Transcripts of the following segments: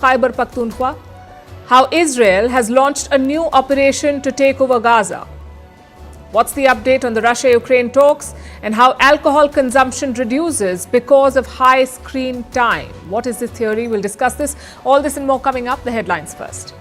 Khyber Pakhtunkhwa, how Israel has launched a new operation to take over Gaza. What's the update on the Russia-Ukraine talks and how alcohol consumption reduces because of high screen time? What is this theory? We'll discuss this. All this and more coming up. The headlines first.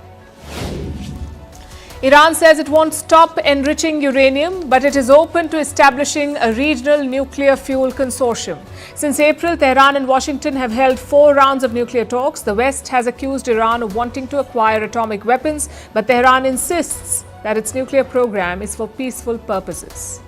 Iran says it won't stop enriching uranium, but it is open to establishing a regional nuclear fuel consortium. Since April, Tehran and Washington have held 4 rounds of nuclear talks. The West has accused Iran of wanting to acquire atomic weapons, but Tehran insists that its nuclear program is for peaceful purposes.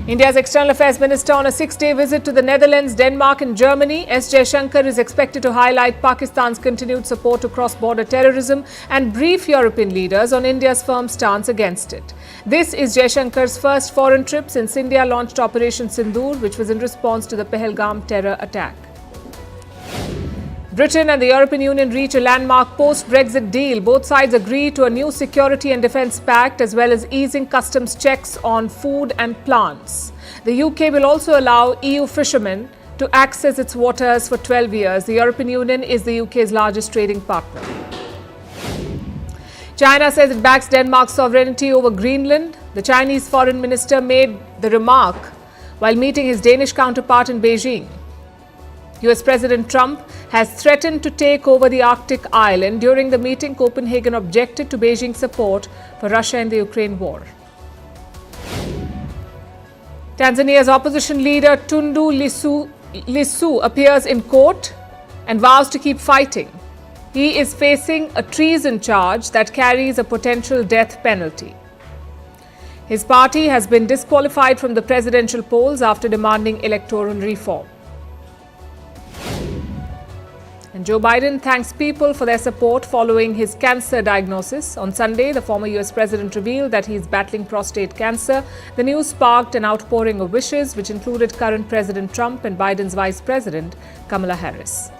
India's External Affairs Minister on a 6-day visit to the Netherlands, Denmark and Germany, S. Jaishankar is expected to highlight Pakistan's continued support to cross-border terrorism and brief European leaders on India's firm stance against it. This is Jaishankar's first foreign trip since India launched Operation Sindoor, which was in response to the Pahalgam terror attack. Britain and the European Union reach a landmark post-Brexit deal. Both sides agree to a new security and defence pact as well as easing customs checks on food and plants. The UK will also allow EU fishermen to access its waters for 12 years. The European Union is the UK's largest trading partner. China says it backs Denmark's sovereignty over Greenland. The Chinese foreign minister made the remark while meeting his Danish counterpart in Beijing. US President Trump has threatened to take over the Arctic island. During the meeting, Copenhagen objected to Beijing's support for Russia in the Ukraine war. Tanzania's opposition leader Tundu Lissu appears in court and vows to keep fighting. He is facing a treason charge that carries a potential death penalty. His party has been disqualified from the presidential polls after demanding electoral reform. And Joe Biden thanks people for their support following his cancer diagnosis. On Sunday, the former US president revealed that he is battling prostate cancer. The news sparked an outpouring of wishes, which included current President Trump and Biden's vice president, Kamala Harris.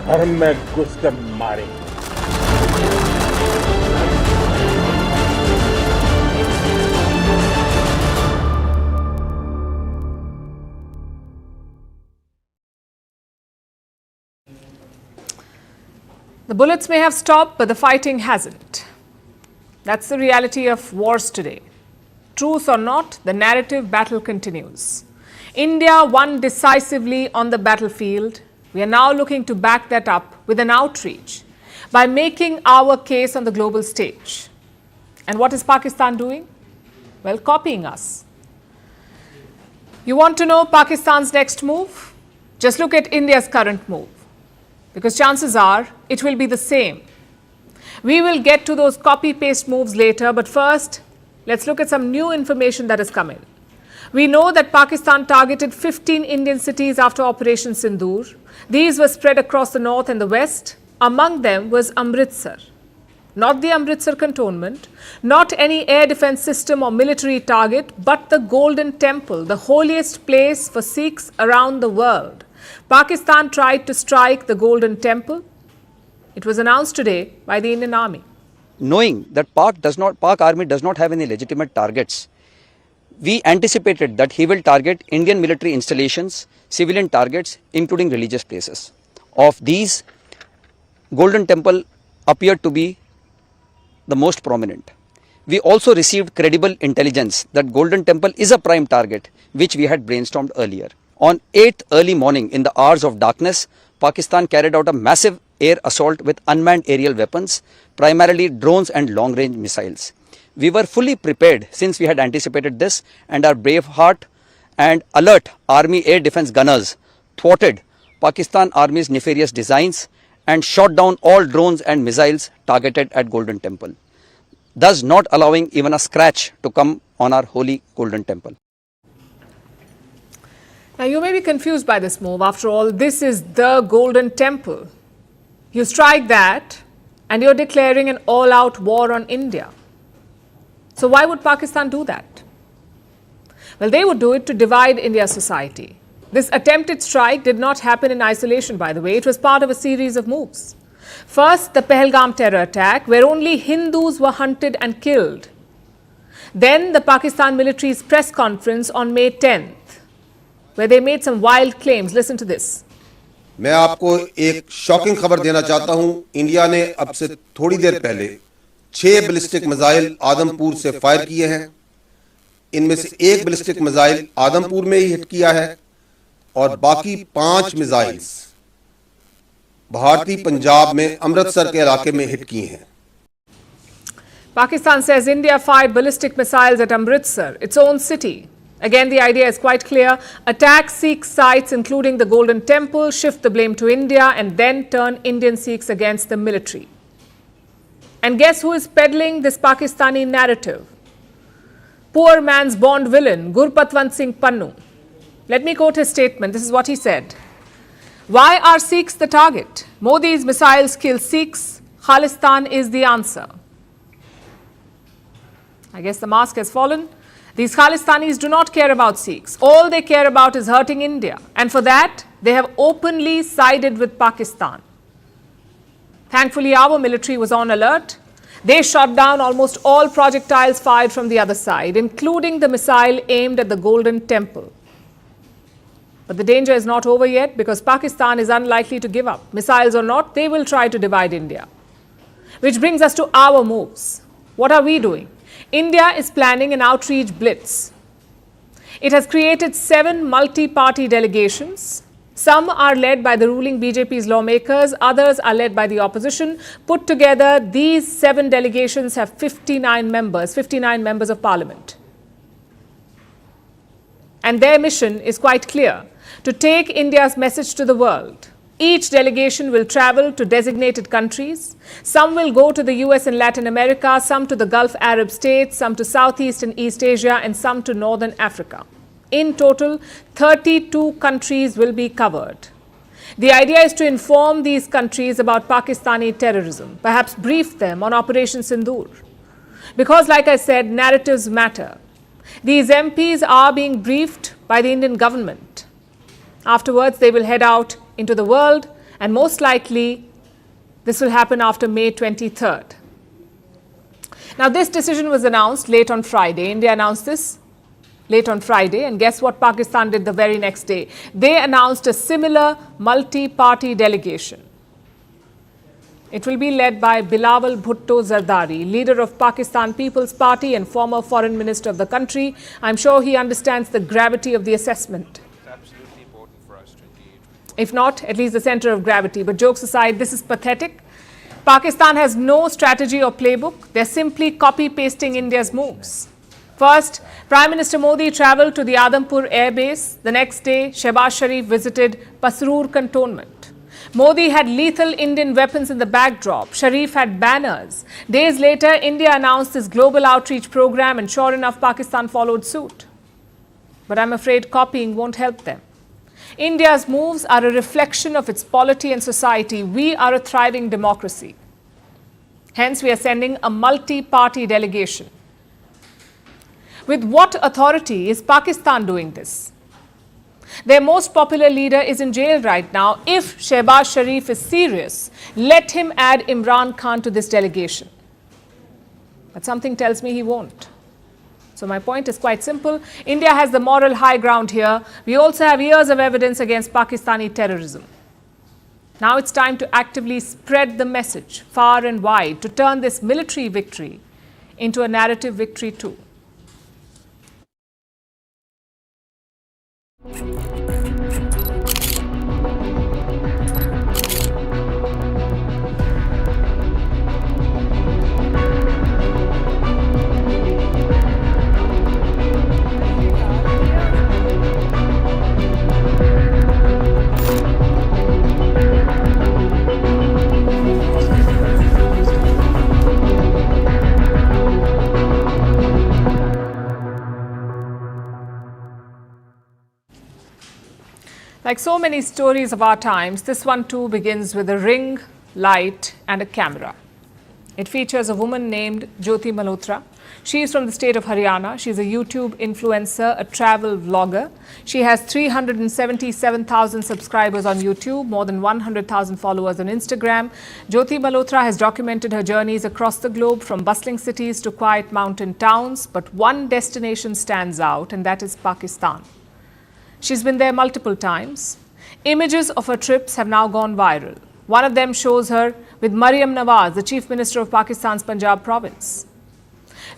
घर में घुसकर मारे। The bullets may have stopped, but the fighting hasn't. That's the reality of wars today. Truth or not, the narrative battle continues. India won decisively on the battlefield. We are now looking to back that up with an outreach by making our case on the global stage. And what is Pakistan doing? Well, copying us. You want to know Pakistan's next move? Just look at India's current move, because chances are it will be the same. We will get to those copy-paste moves later, but first, let's look at some new information that has come in. We know that Pakistan targeted 15 Indian cities after Operation Sindoor. These were spread across the north and the west. Among them was Amritsar. Not the Amritsar cantonment, not any air defense system or military target, but the Golden Temple, the holiest place for Sikhs around the world. Pakistan tried to strike the Golden Temple. It was announced today by the Indian Army. Knowing that Pak army does not have any legitimate targets, we anticipated that he will target Indian military installations, civilian targets, including religious places. Of these, Golden Temple appeared to be the most prominent. We also received credible intelligence that Golden Temple is a prime target, which we had brainstormed earlier. On 8th early morning, in the hours of darkness, Pakistan carried out a massive air assault with unmanned aerial weapons, primarily drones and long-range missiles. We were fully prepared since we had anticipated this, and our brave heart and alert army air defense gunners thwarted Pakistan Army's nefarious designs and shot down all drones and missiles targeted at Golden Temple, thus not allowing even a scratch to come on our holy Golden Temple. Now, you may be confused by this move. After all, this is the Golden Temple. You strike that, and you're declaring an all-out war on India. So why would Pakistan do that? Well, they would do it to divide India's society. This attempted strike did not happen in isolation, by the way. It was part of a series of moves. First, the Pahalgam terror attack, where only Hindus were hunted and killed. Then, the Pakistan military's press conference on May 10th, where they made some wild claims. Listen to this. मैं आपको एक shocking खबर देना चाहता हूं। India ने अब से थोड़ी देर पहले 6 बैलिस्टिक मिसाइल आदमपुर से फायर किए हैं। इनमें से एक बैलिस्टिक मिसाइल आदमपुर में ही हिट किया है और बाकी 5 मिसाइल्स भारतीय पंजाब में अमृतसर के इलाके में हिट किए हैं। Pakistan says India fired ballistic missiles at Amritsar, its own city. Again, the idea is quite clear. Attack Sikh sites, including the Golden Temple, shift the blame to India and then turn Indian Sikhs against the military. And guess who is peddling this Pakistani narrative? Poor man's Bond villain, Gurpatwant Singh Pannu. Let me quote his statement. This is what he said. Why are Sikhs the target? Modi's missiles kill Sikhs. Khalistan is the answer. I guess the mask has fallen. These Khalistanis do not care about Sikhs. All they care about is hurting India. And for that, they have openly sided with Pakistan. Thankfully, our military was on alert. They shot down almost all projectiles fired from the other side, including the missile aimed at the Golden Temple. But the danger is not over yet because Pakistan is unlikely to give up. Missiles or not, they will try to divide India. Which brings us to our moves. What are we doing? India is planning an outreach blitz. It has created 7 multi-party delegations. Some are led by the ruling BJP's lawmakers, others are led by the opposition. Put together, these 7 delegations have 59 members of parliament. And their mission is quite clear, to take India's message to the world. Each delegation will travel to designated countries. Some will go to the US and Latin America, some to the Gulf Arab states, some to Southeast and East Asia, and some to Northern Africa. In total, 32 countries will be covered. The idea is to inform these countries about Pakistani terrorism, perhaps brief them on Operation Sindoor. Because, like I said, narratives matter. These MPs are being briefed by the Indian government. Afterwards, they will head out into the world, and most likely, this will happen after May 23rd. Now, this decision was announced late on Friday. India announced this late on Friday, and guess what Pakistan did the very next day? They announced a similar multi-party delegation. It will be led by Bilawal Bhutto Zardari, leader of Pakistan People's Party and former foreign minister of the country. I'm sure he understands the gravity of the assessment. It's absolutely important for us to engage. If not, at least the center of gravity. But jokes aside, this is pathetic. Pakistan has no strategy or playbook. They're simply copy-pasting India's moves. First, Prime Minister Modi travelled to the Adampur air base. The next day, Shehbaz Sharif visited Pasroor cantonment. Modi had lethal Indian weapons in the backdrop. Sharif had banners. Days later, India announced this global outreach program, and sure enough, Pakistan followed suit. But I'm afraid copying won't help them. India's moves are a reflection of its polity and society. We are a thriving democracy. Hence, we are sending a multi-party delegation. With what authority is Pakistan doing this? Their most popular leader is in jail right now. If Shehbaz Sharif is serious, let him add Imran Khan to this delegation. But something tells me he won't. So my point is quite simple. India has the moral high ground here. We also have years of evidence against Pakistani terrorism. Now it's time to actively spread the message far and wide to turn this military victory into a narrative victory too. Like so many stories of our times, this one too begins with a ring, light, and a camera. It features a woman named Jyoti Malhotra. She is from the state of Haryana. She's a YouTube influencer, a travel vlogger. She has 377,000 subscribers on YouTube, more than 100,000 followers on Instagram. Jyoti Malhotra has documented her journeys across the globe, from bustling cities to quiet mountain towns. But one destination stands out, and that is Pakistan. She's been there multiple times. Images of her trips have now gone viral. One of them shows her with Maryam Nawaz, the Chief Minister of Pakistan's Punjab province.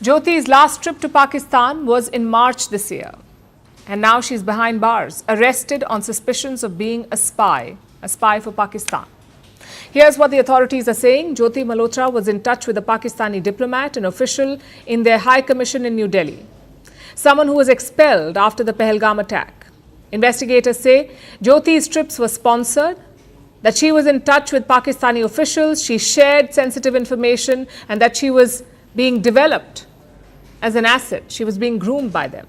Jyoti's last trip to Pakistan was in March this year. And now she's behind bars, arrested on suspicions of being a spy for Pakistan. Here's what the authorities are saying. Jyoti Malhotra was in touch with a Pakistani diplomat, an official in their High Commission in New Delhi, someone who was expelled after the Pahalgam attack. Investigators say Jyoti's trips were sponsored, that she was in touch with Pakistani officials, she shared sensitive information, and that she was being developed as an asset. She was being groomed by them.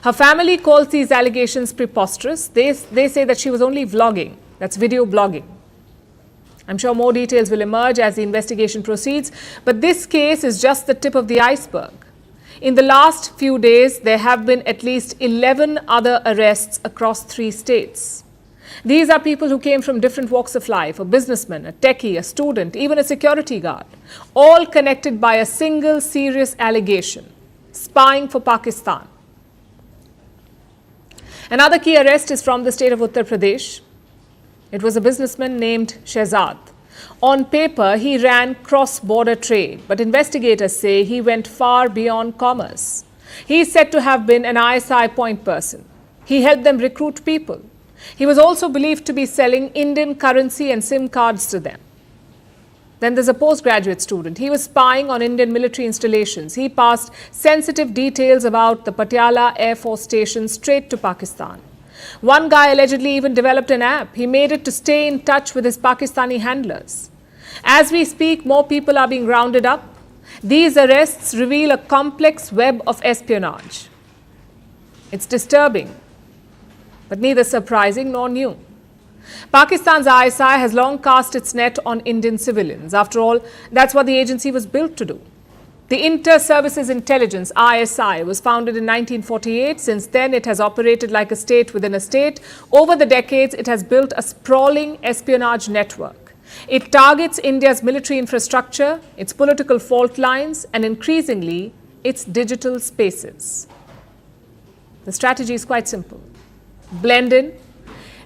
Her family calls these allegations preposterous. They say that she was only vlogging, that's video blogging. I'm sure more details will emerge as the investigation proceeds, but this case is just the tip of the iceberg. In the last few days, there have been at least 11 other arrests across 3 states. These are people who came from different walks of life: a businessman, a techie, a student, even a security guard, all connected by a single serious allegation: spying for Pakistan. Another key arrest is from the state of Uttar Pradesh. It was a businessman named Shehzad. On paper, he ran cross-border trade, but investigators say he went far beyond commerce. He is said to have been an ISI point person. He helped them recruit people. He was also believed to be selling Indian currency and SIM cards to them. Then there's a postgraduate student. He was spying on Indian military installations. He passed sensitive details about the Patiala Air Force Station straight to Pakistan. One guy allegedly even developed an app. He made it to stay in touch with his Pakistani handlers. As we speak, more people are being rounded up. These arrests reveal a complex web of espionage. It's disturbing, but neither surprising nor new. Pakistan's ISI has long cast its net on Indian civilians. After all, that's what the agency was built to do. The Inter-Services Intelligence, ISI, was founded in 1948. Since then, it has operated like a state within a state. Over the decades, it has built a sprawling espionage network. It targets India's military infrastructure, its political fault lines, and increasingly, its digital spaces. The strategy is quite simple. Blend in,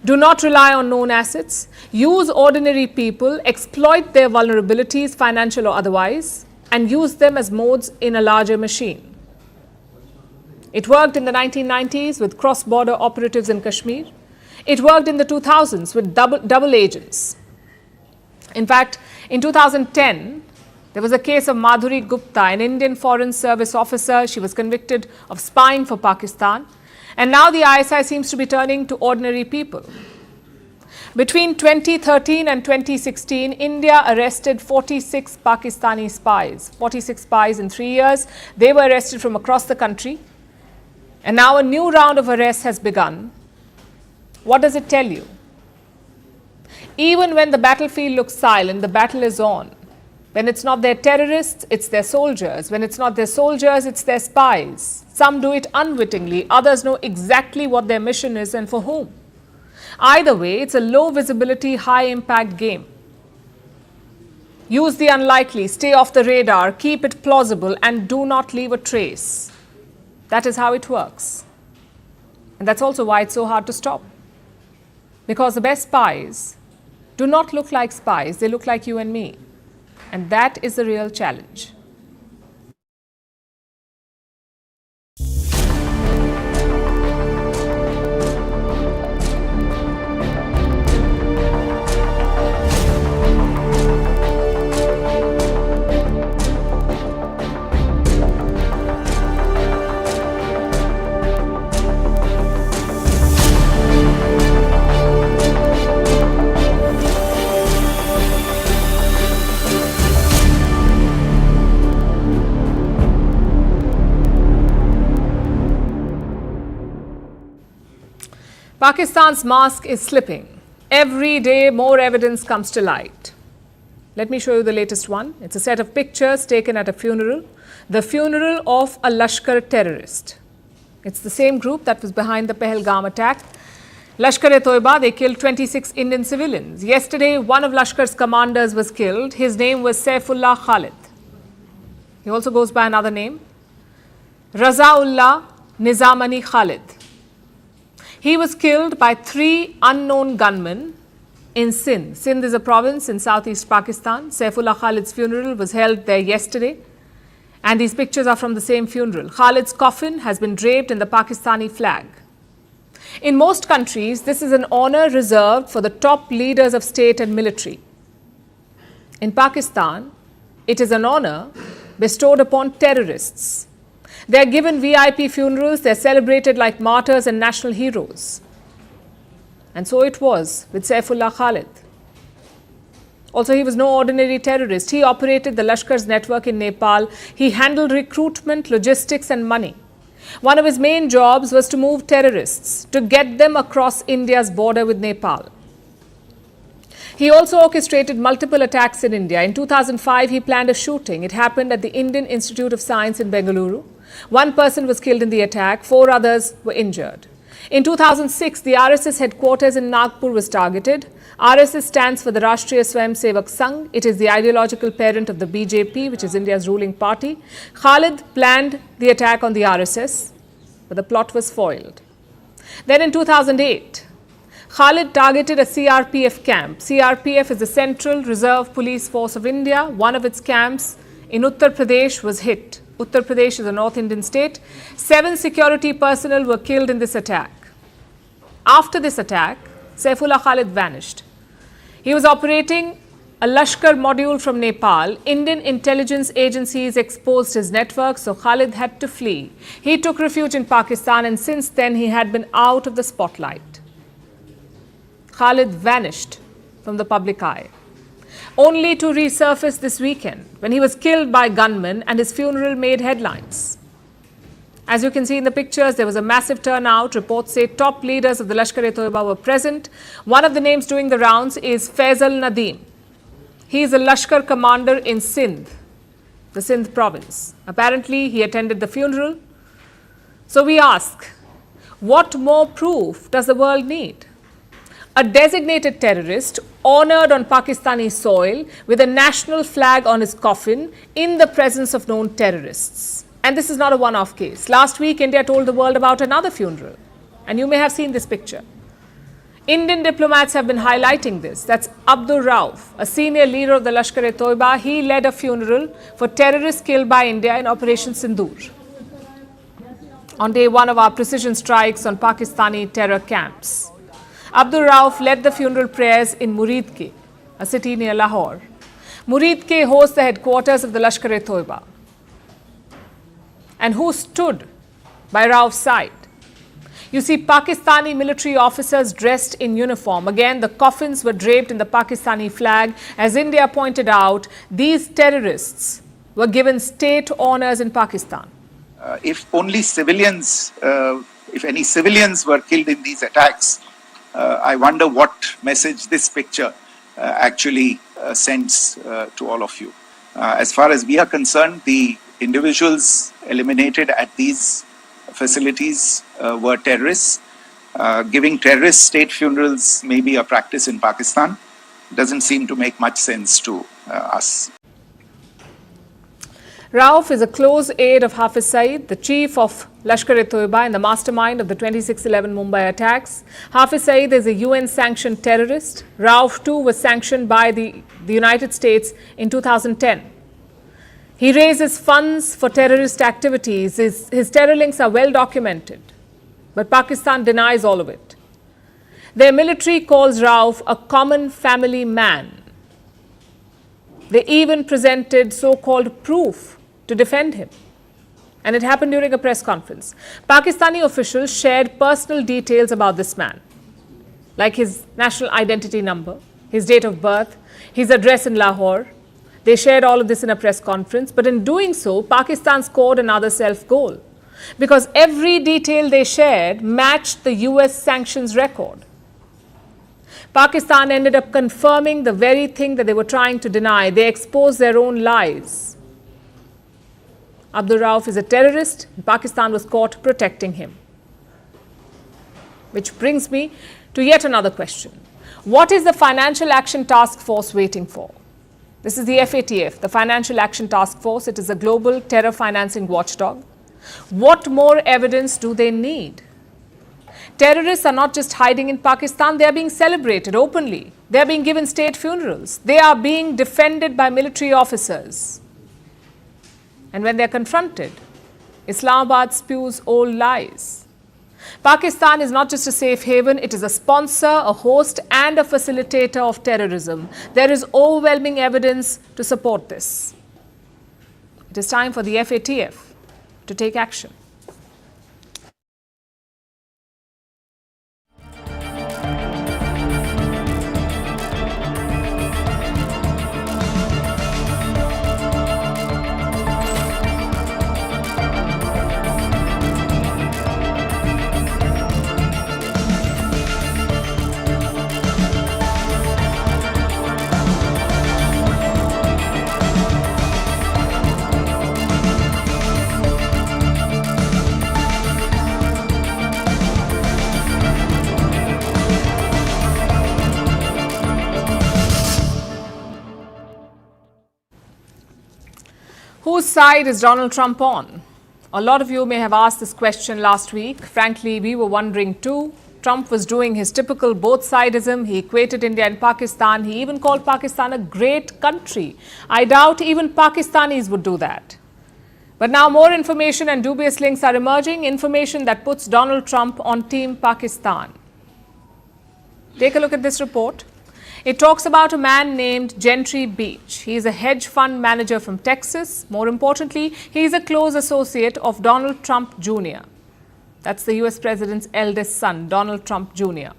do not rely on known assets, use ordinary people, exploit their vulnerabilities, financial or otherwise, and use them as modes in a larger machine. It worked in the 1990s with cross-border operatives in Kashmir. It worked in the 2000s with double agents. In fact, in 2010, there was a case of Madhuri Gupta, an Indian Foreign Service officer. She was convicted of spying for Pakistan. And now the ISI seems to be turning to ordinary people. Between 2013 and 2016, India arrested 46 Pakistani spies. 46 spies in 3 years. They were arrested from across the country. And now a new round of arrests has begun. What does it tell you? Even when the battlefield looks silent, the battle is on. When it's not their terrorists, it's their soldiers. When it's not their soldiers, it's their spies. Some do it unwittingly. Others know exactly what their mission is and for whom. Either way, it's a low visibility, high impact game. Use the unlikely, stay off the radar, keep it plausible, and do not leave a trace. That is how it works. And that's also why it's so hard to stop. Because the best spies do not look like spies, they look like you and me. And that is the real challenge. Pakistan's mask is slipping. Every day, more evidence comes to light. Let me show you the latest one. It's a set of pictures taken at a funeral. The funeral of a Lashkar terrorist. It's the same group that was behind the Pahalgam attack. Lashkar-e-Toiba, they killed 26 Indian civilians. Yesterday, one of Lashkar's commanders was killed. His name was Saifullah Khalid. He also goes by another name, Razaullah Nizamani Khalid. He was killed by 3 unknown gunmen in Sindh. Sindh is a province in southeast Pakistan. Saifullah Khalid's funeral was held there yesterday. And these pictures are from the same funeral. Khalid's coffin has been draped in the Pakistani flag. In most countries, this is an honor reserved for the top leaders of state and military. In Pakistan, it is an honor bestowed upon terrorists. They are given VIP funerals, they are celebrated like martyrs and national heroes. And so it was with Saifullah Khalid. Also, he was no ordinary terrorist. He operated the Lashkar's network in Nepal. He handled recruitment, logistics and money. One of his main jobs was to move terrorists, to get them across India's border with Nepal. He also orchestrated multiple attacks in India. In 2005, he planned a shooting. It happened at the Indian Institute of Science in Bengaluru. 1 person was killed in the attack, 4 others were injured. In 2006, the RSS headquarters in Nagpur was targeted. RSS stands for the Rashtriya Swayamsevak Sangh. It is the ideological parent of the BJP, which is India's ruling party. Khalid planned the attack on the RSS, but the plot was foiled. Then in 2008, Khalid targeted a CRPF camp. CRPF is the Central Reserve Police Force of India. One of its camps in Uttar Pradesh was hit. Uttar Pradesh is a North Indian state. 7 security personnel were killed in this attack. After this attack, Saifullah Khalid vanished. He was operating a Lashkar module from Nepal. Indian intelligence agencies exposed his network, so Khalid had to flee. He took refuge in Pakistan, and since then he had been out of the spotlight. Khalid vanished from the public eye, only to resurface this weekend when he was killed by gunmen and his funeral made headlines. As you can see in the pictures, there was a massive turnout. Reports say top leaders of the Lashkar-e-Toiba were present. One of the names doing the rounds is Faisal Nadeem. He is a Lashkar commander in Sindh, the Sindh province. Apparently, he attended the funeral. So we ask, what more proof does the world need? A designated terrorist honored on Pakistani soil with a national flag on his coffin in the presence of known terrorists. And this is not a one-off case. Last week, India told the world about another funeral. And you may have seen this picture. Indian diplomats have been highlighting this. That's Abdul Rauf, a senior leader of the Lashkar-e-Toiba. He led a funeral for terrorists killed by India in Operation Sindoor. On day 1 of our precision strikes on Pakistani terror camps. Abdul Rauf led the funeral prayers in Muridke, a city near Lahore. Muridke hosts the headquarters of the Lashkar-e-Toiba. And who stood by Rauf's side? You see Pakistani military officers dressed in uniform. Again, the coffins were draped in the Pakistani flag. As India pointed out, these terrorists were given state honors in Pakistan. If only civilians, if any civilians were killed in these attacks, I wonder what message this picture actually sends to all of you. As far as we are concerned, the individuals eliminated at these facilities were terrorists. Giving terrorist state funerals may be a practice in Pakistan. Doesn't seem to make much sense to us. Rauf is a close aide of Hafiz Saeed, the chief of Lashkar-e-Toiba and the mastermind of the 26/11 Mumbai attacks. Hafiz Saeed is a UN-sanctioned terrorist. Rauf too was sanctioned by the United States in 2010. He raises funds for terrorist activities. His terror links are well documented, but Pakistan denies all of it. Their military calls Rauf a common family man. They even presented so-called proof to defend him. And it happened during a press conference. Pakistani officials shared personal details about this man, like his national identity number, his date of birth, his address in Lahore. They shared all of this in a press conference, but in doing so, Pakistan scored another self-goal because every detail they shared matched the US sanctions record. Pakistan ended up confirming the very thing that they were trying to deny. They exposed their own lies. Abdul Rauf is a terrorist. Pakistan was caught protecting him. Which brings me to yet another question. What is the Financial Action Task Force waiting for? This is the FATF, the Financial Action Task Force. It is a global terror financing watchdog. What more evidence do they need? Terrorists are not just hiding in Pakistan, they are being celebrated openly. They are being given state funerals. They are being defended by military officers. And when they are confronted, Islamabad spews all lies. Pakistan is not just a safe haven, it is a sponsor, a host and a facilitator of terrorism. There is overwhelming evidence to support this. It is time for the FATF to take action. Whose side is Donald Trump on? A lot of you may have asked this question last week. Frankly, we were wondering too. Trump was doing his typical both-sidism. He equated India and Pakistan. He even called Pakistan a great country. I doubt even Pakistanis would do that. But now more information and dubious links are emerging, information that puts Donald Trump on Team Pakistan. Take a look at this report. It talks about a man named Gentry Beach. He is a hedge fund manager from Texas. More importantly, he is a close associate of Donald Trump Jr. That's the US president's eldest son, Donald Trump Jr.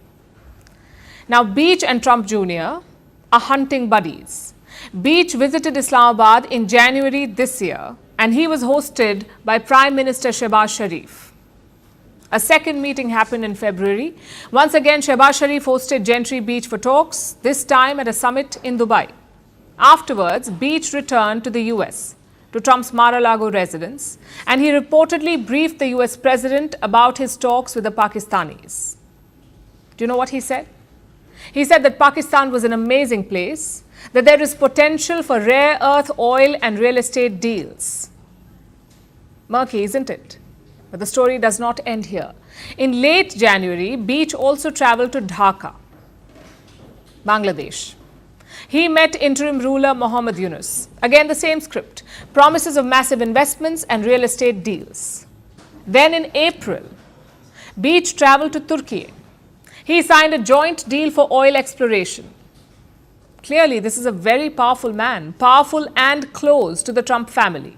Now, Beach and Trump Jr. are hunting buddies. Beach visited Islamabad in January this year, and he was hosted by Prime Minister Shehbaz Sharif. A second meeting happened in February. Once again, Shehbaz Sharif hosted Gentry Beach for talks, this time at a summit in Dubai. Afterwards, Beach returned to the US, to Trump's Mar-a-Lago residence, and he reportedly briefed the US president about his talks with the Pakistanis. Do you know what he said? He said that Pakistan was an amazing place, that there is potential for rare earth, oil and real estate deals. Murky, isn't it? But the story does not end here. In late January, Beach also traveled to Dhaka, Bangladesh. He met interim ruler Mohammed Yunus. Again, the same script. Promises of massive investments and real estate deals. Then in April, Beach traveled to Turkey. He signed a joint deal for oil exploration. Clearly, this is a very powerful man, powerful and close to the Trump family.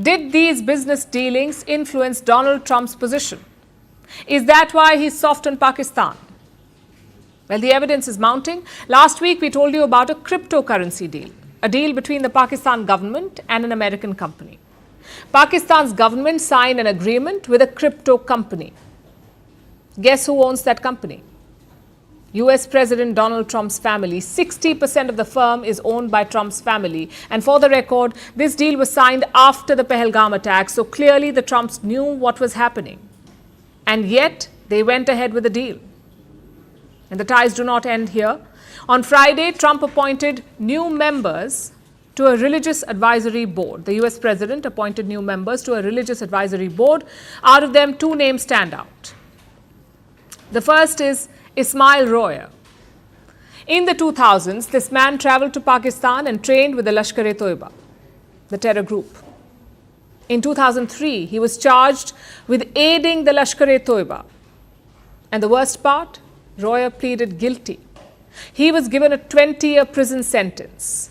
Did these business dealings influence Donald Trump's position? Is that why he's soft on Pakistan? Well, the evidence is mounting. Last week, we told you about a cryptocurrency deal, a deal between the Pakistan government and an American company. Pakistan's government signed an agreement with a crypto company. Guess who owns that company? US President Donald Trump's family. 60% of the firm is owned by Trump's family. And for the record, this deal was signed after the Pahalgam attack, so clearly the Trumps knew what was happening. And yet, they went ahead with the deal. And the ties do not end here. On Friday, Trump appointed new members to a religious advisory board. The US President appointed new members to a religious advisory board. Out of them, two names stand out. The first is Ismail Royer. In the 2000s, this man traveled to Pakistan and trained with the Lashkar-e-Toiba, the terror group. In 2003, he was charged with aiding the Lashkar-e-Toiba. And the worst part, Royer pleaded guilty. He was given a 20-year prison sentence.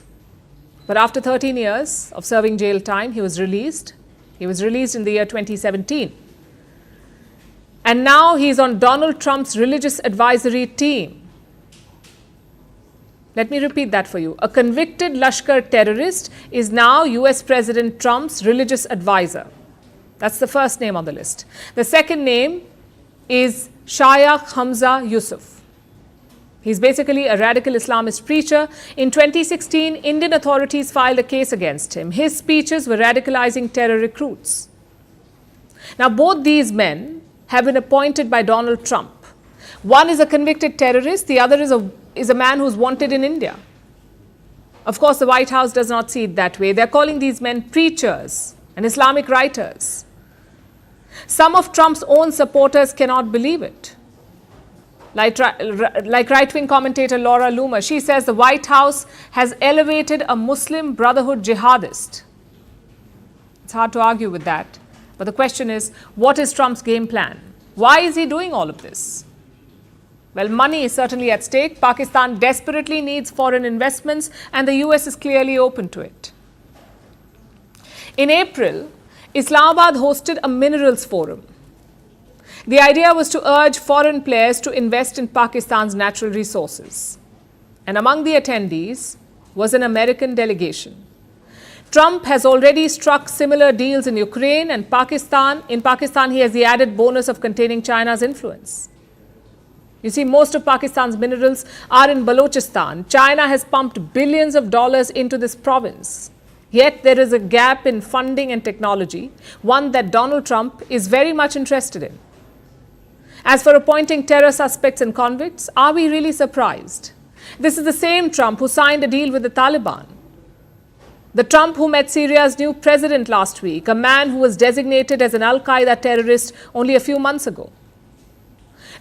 But after 13 years of serving jail time, he was released. He was released in the year 2017. And now he's on Donald Trump's religious advisory team. Let me repeat that for you. A convicted Lashkar terrorist is now US President Trump's religious advisor. That's the first name on the list. The second name is Shaykh Hamza Yusuf. He's basically a radical Islamist preacher. In 2016, Indian authorities filed a case against him. His speeches were radicalizing terror recruits. Now, both these men have been appointed by Donald Trump. One is a convicted terrorist, the other is a man who's wanted in India. Of course, the White House does not see it that way. They're calling these men preachers and Islamic writers. Some of Trump's own supporters cannot believe it. Like right-wing commentator Laura Loomer, she says the White House has elevated a Muslim Brotherhood jihadist. It's hard to argue with that. But the question is, what is Trump's game plan? Why is he doing all of this? Well, money is certainly at stake. Pakistan desperately needs foreign investments, and the US is clearly open to it. In April, Islamabad hosted a minerals forum. The idea was to urge foreign players to invest in Pakistan's natural resources. And among the attendees was an American delegation. Trump has already struck similar deals in Ukraine and Pakistan. In Pakistan, he has the added bonus of containing China's influence. You see, most of Pakistan's minerals are in Balochistan. China has pumped billions of dollars into this province. Yet there is a gap in funding and technology, one that Donald Trump is very much interested in. As for appointing terror suspects and convicts, are we really surprised? This is the same Trump who signed a deal with the Taliban. The Trump who met Syria's new president last week, a man who was designated as an Al-Qaeda terrorist only a few months ago.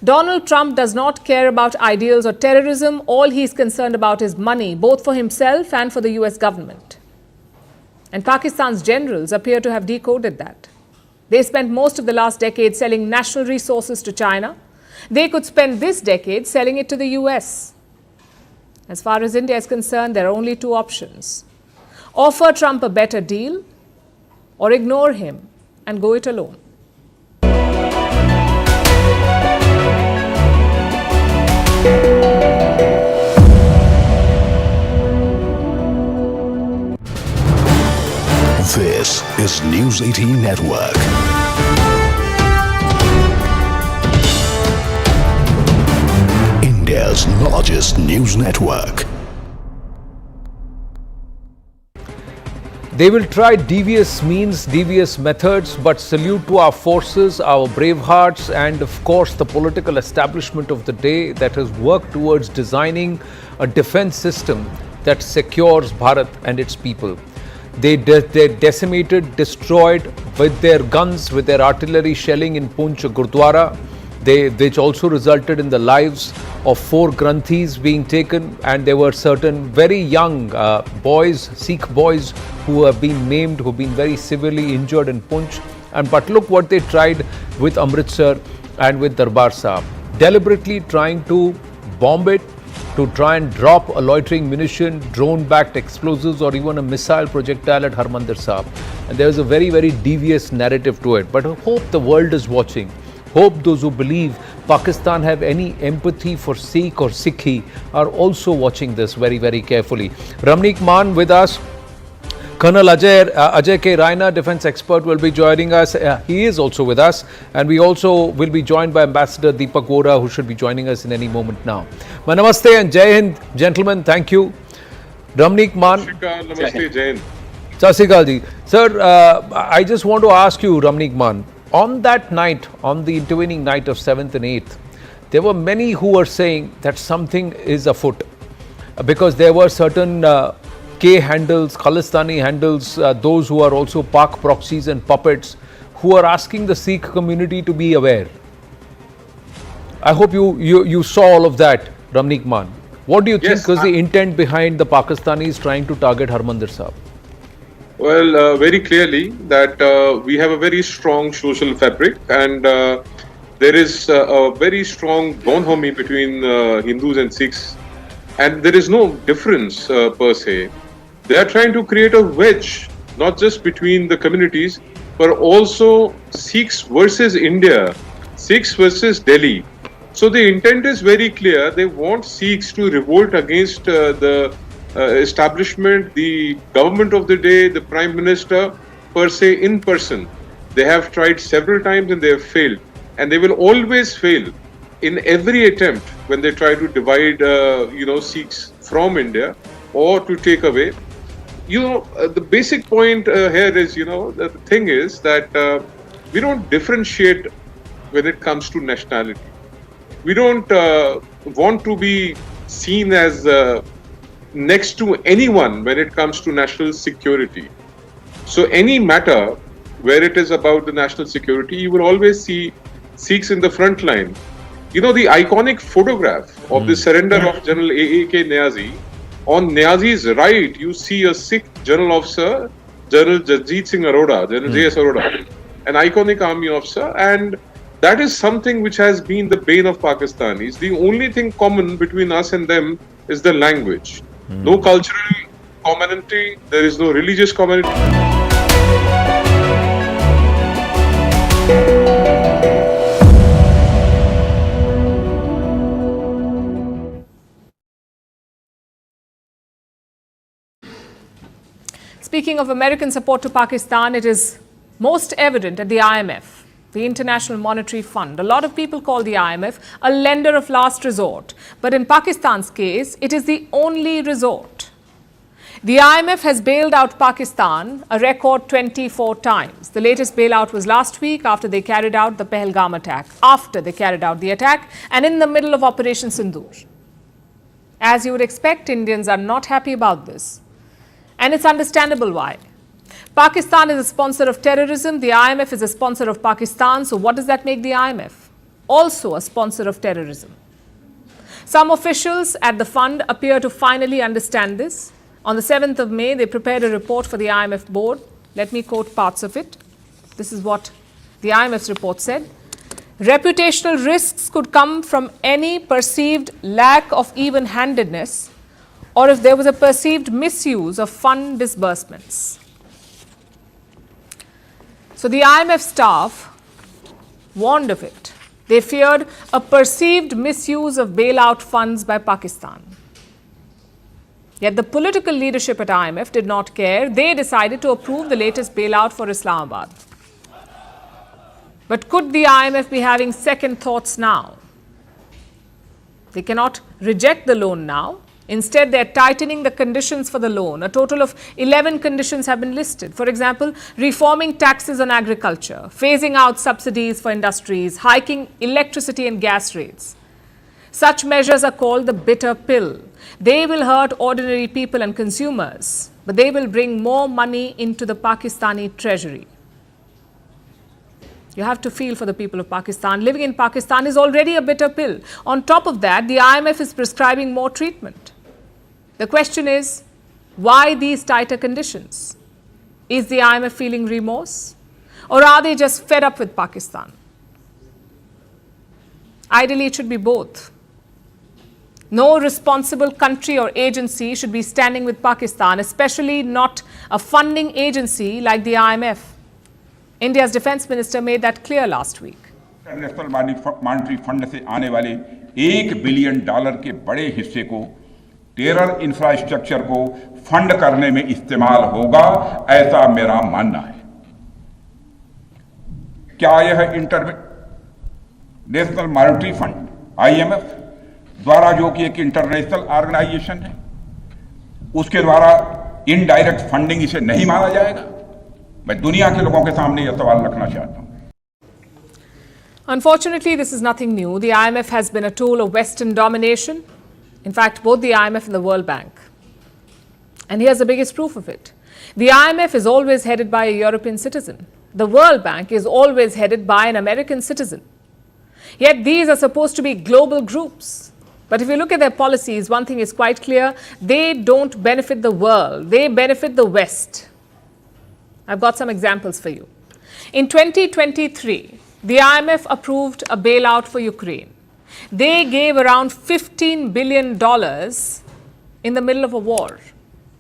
Donald Trump does not care about ideals or terrorism. All he's concerned about is money, both for himself and for the US government. And Pakistan's generals appear to have decoded that. They spent most of the last decade selling national resources to China. They could spend this decade selling it to the US. As far as India is concerned, there are only two options. Offer Trump a better deal or ignore him and go it alone. This is News 18 Network. India's largest news network. They will try devious means, devious methods, but salute to our forces, our brave hearts, and of course the political establishment of the day that has worked towards designing a defense system that secures Bharat and its people. They decimated, destroyed with their guns, with their artillery shelling in Poonch Gurdwara, which also resulted in the lives of 4 Granthis being taken, and there were certain very young boys, Sikh boys, who have been maimed, who have been very severely injured in Poonch. But look what they tried with Amritsar and with Darbar Sahib, deliberately trying to bomb it, to try and drop a loitering munition, drone-backed explosives, or even a missile projectile at Harmandir Sahib. And there is a very, very devious narrative to it. But I hope the world is watching. Hope those who believe Pakistan have any empathy for Sikh or Sikhi are also watching this very, very carefully. Ramnik Maan with us. Colonel Ajay K. Raina, defense expert, will be joining us. He is also with us. And we also will be joined by Ambassador Deepak Vora, who should be joining us in any moment now. Namaste and Jai Hind, gentlemen. Thank you. Ramnik Maan. Namaste, Jai Hind. Sat Sri Akal ji. Sir, I just want to ask you, Ramnik Maan, on that night, on the intervening night of 7th and 8th, there were many who were saying that something is afoot because there were certain K handles, Khalistani handles, those who are also Pak proxies and puppets, who are asking the Sikh community to be aware. I hope you saw all of that, Ramnik Maan. What do you think was the intent behind the Pakistanis trying to target Harmandir Sahib? Well, very clearly that we have a very strong social fabric, and there is a very strong bonhomie between Hindus and Sikhs, and there is no difference per se. They are trying to create a wedge, not just between the communities, but also Sikhs versus India, Sikhs versus Delhi. So the intent is very clear. They want Sikhs to revolt against the establishment, the government of the day, the Prime Minister, per se, in person. They have tried several times and they have failed. And they will always fail in every attempt when they try to divide, Sikhs from India or to take away. The basic point here is, the thing is that we don't differentiate when it comes to nationality. We don't want to be seen as next to anyone when it comes to national security. So any matter where it is about the national security, you will always see Sikhs in the front line. The iconic photograph of the surrender of General A.A.K. Niazi, on Niazi's right, you see a Sikh general officer, General Jasjit Singh Arora, General J.S. Arora, an iconic army officer, and that is something which has been the bane of Pakistanis. The only thing common between us and them is the language. No cultural commonality, there is no religious commonality. Speaking of American support to Pakistan, it is most evident at the IMF, the International Monetary Fund. A lot of people call the IMF a lender of last resort. But in Pakistan's case, it is the only resort. The IMF has bailed out Pakistan a record 24 times. The latest bailout was last week after they carried out the Pahalgam attack, and in the middle of Operation Sindoor. As you would expect, Indians are not happy about this. And it's understandable why. Pakistan is a sponsor of terrorism. The IMF is a sponsor of Pakistan. So what does that make the IMF? Also a sponsor of terrorism. Some officials at the fund appear to finally understand this. On the 7th of May, they prepared a report for the IMF board. Let me quote parts of it. This is what the IMF's report said. Reputational risks could come from any perceived lack of even-handedness or if there was a perceived misuse of fund disbursements. So the IMF staff warned of it. They feared a perceived misuse of bailout funds by Pakistan. Yet the political leadership at IMF did not care. They decided to approve the latest bailout for Islamabad. But could the IMF be having second thoughts now? They cannot reject the loan now. Instead, they are tightening the conditions for the loan. A total of 11 conditions have been listed. For example, reforming taxes on agriculture, phasing out subsidies for industries, hiking electricity and gas rates. Such measures are called the bitter pill. They will hurt ordinary people and consumers, but they will bring more money into the Pakistani treasury. You have to feel for the people of Pakistan. Living in Pakistan is already a bitter pill. On top of that, the IMF is prescribing more treatment. The question is, why these tighter conditions? Is the IMF feeling remorse? Or are they just fed up with Pakistan? Ideally, it should be both. No responsible country or agency should be standing with Pakistan, especially not a funding agency like the IMF. India's defense minister made that clear last week. International monetary fund से आने वाले $1 billion के बड़े हिस्से को terror infrastructure को fund करने में इस्तेमाल होगा, ऐसा मेरा मानना है। क्या यह इंटरनेशनल मॉनेटरी फंड IMF द्वारा, जो कि एक इंटरनेशनल ऑर्गेनाइजेशन है, उसके द्वारा इनडायरेक्ट फंडिंग इसे नहीं माना जाएगा? मैं दुनिया के लोगों के सामने यह सवाल रखना चाहता हूं। Unfortunately, this is nothing new. The IMF has been a tool of Western domination. In fact, both the IMF and the World Bank. And here's the biggest proof of it. The IMF is always headed by a European citizen. The World Bank is always headed by an American citizen. Yet these are supposed to be global groups. But if you look at their policies, one thing is quite clear. They don't benefit the world. They benefit the West. I've got some examples for you. In 2023, the IMF approved a bailout for Ukraine. They gave around $15 billion in the middle of a war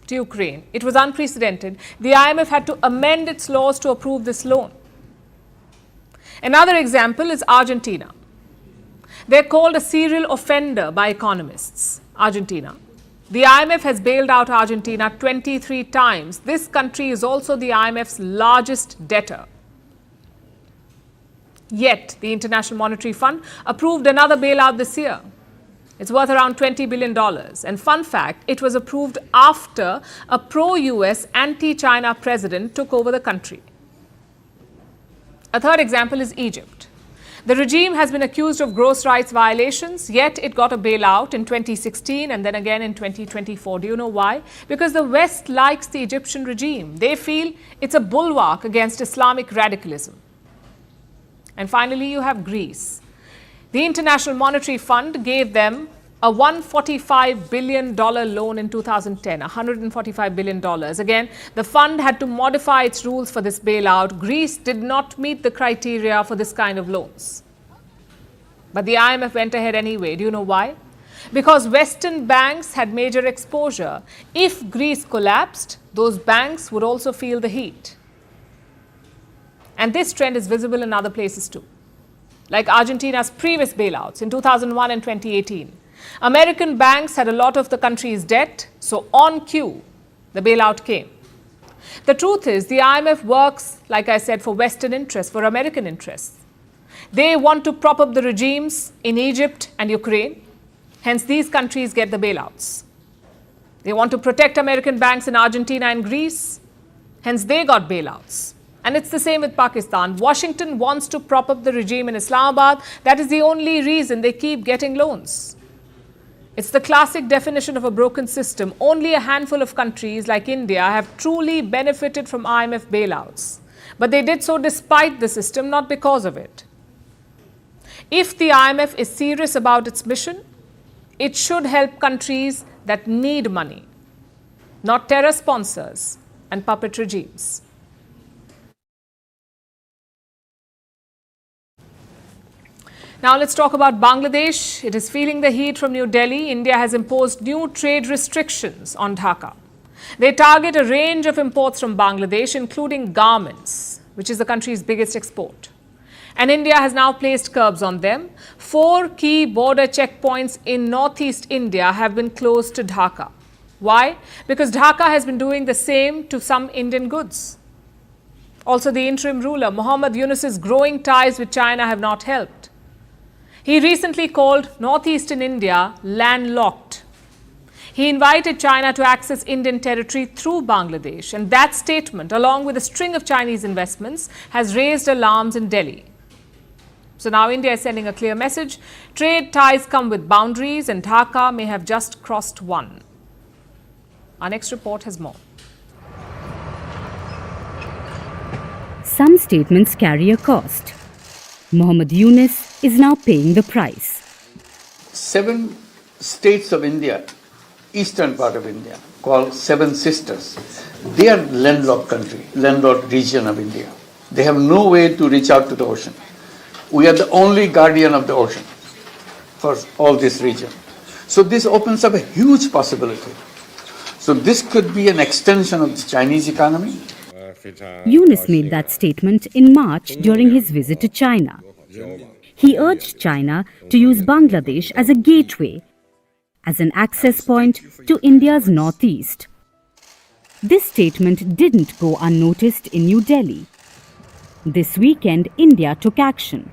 to Ukraine. It was unprecedented. The IMF had to amend its laws to approve this loan. Another example is Argentina. They're called a serial offender by economists, Argentina. The IMF has bailed out Argentina 23 times. This country is also the IMF's largest debtor. Yet, the International Monetary Fund approved another bailout this year. It's worth around $20 billion. And fun fact, it was approved after a pro-US, anti-China president took over the country. A third example is Egypt. The regime has been accused of gross rights violations, yet it got a bailout in 2016 and then again in 2024. Do you know why? Because the West likes the Egyptian regime. They feel it's a bulwark against Islamic radicalism. And finally, you have Greece. The International Monetary Fund gave them a $145 billion loan in 2010, $145 billion. Again, the fund had to modify its rules for this bailout. Greece did not meet the criteria for this kind of loans. But the IMF went ahead anyway. Do you know why? Because Western banks had major exposure. If Greece collapsed, those banks would also feel the heat. And this trend is visible in other places too, like Argentina's previous bailouts in 2001 and 2018. American banks had a lot of the country's debt, so on cue, the bailout came. The truth is, the IMF works, like I said, for Western interests, for American interests. They want to prop up the regimes in Egypt and Ukraine, hence these countries get the bailouts. They want to protect American banks in Argentina and Greece, hence they got bailouts. And it's the same with Pakistan. Washington wants to prop up the regime in Islamabad. That is the only reason they keep getting loans. It's the classic definition of a broken system. Only a handful of countries like India have truly benefited from IMF bailouts. But they did so despite the system, not because of it. If the IMF is serious about its mission, it should help countries that need money, not terror sponsors and puppet regimes. Now let's talk about Bangladesh. It is feeling the heat from New Delhi. India has imposed new trade restrictions on Dhaka. They target a range of imports from Bangladesh, including garments, which is the country's biggest export. And India has now placed curbs on them. 4 key border checkpoints in northeast India have been closed to Dhaka. Why? Because Dhaka has been doing the same to some Indian goods. Also, the interim ruler, Muhammad Yunus's growing ties with China have not helped. He recently called northeastern India landlocked. He invited China to access Indian territory through Bangladesh, and that statement, along with a string of Chinese investments, has raised alarms in Delhi. So now India is sending a clear message. Trade ties come with boundaries, and Dhaka may have just crossed one. Our next report has more. Some statements carry a cost. Muhammad Yunus is now paying the price. 7 states of India, eastern part of India, called 7 Sisters. They are landlocked country, landlocked region of India. They have no way to reach out to the ocean. We are the only guardian of the ocean for all this region. So this opens up a huge possibility. So this could be an extension of the Chinese economy. Yunus made that statement in March during his visit to China. He urged China to use Bangladesh as a gateway, as an access point to India's northeast. This statement didn't go unnoticed in New Delhi. This weekend, India took action.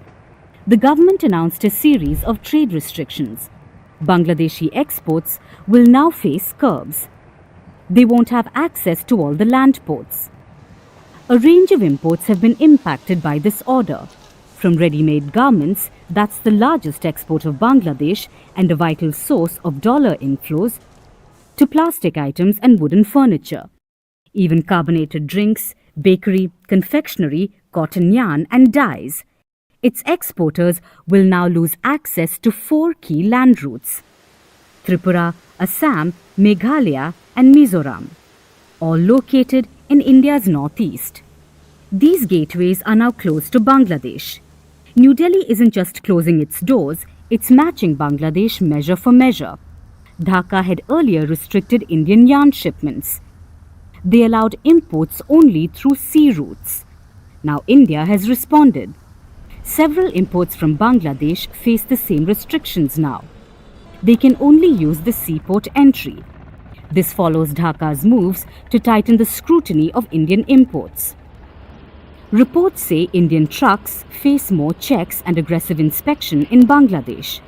The government announced a series of trade restrictions. Bangladeshi exports will now face curbs. They won't have access to all the land ports. A range of imports have been impacted by this order. From ready-made garments, that's the largest export of Bangladesh and a vital source of dollar inflows, to plastic items and wooden furniture. Even carbonated drinks, bakery, confectionery, cotton yarn and dyes. Its exporters will now lose access to 4 key land routes: Tripura, Assam, Meghalaya and Mizoram, all located in India's northeast. These gateways are now closed to Bangladesh. New Delhi isn't just closing its doors, it's matching Bangladesh measure for measure. Dhaka had earlier restricted Indian yarn shipments. They allowed imports only through sea routes. Now India has responded. Several imports from Bangladesh face the same restrictions now. They can only use the seaport entry. This follows Dhaka's moves to tighten the scrutiny of Indian imports. Reports say Indian trucks face more checks and aggressive inspection in Bangladesh.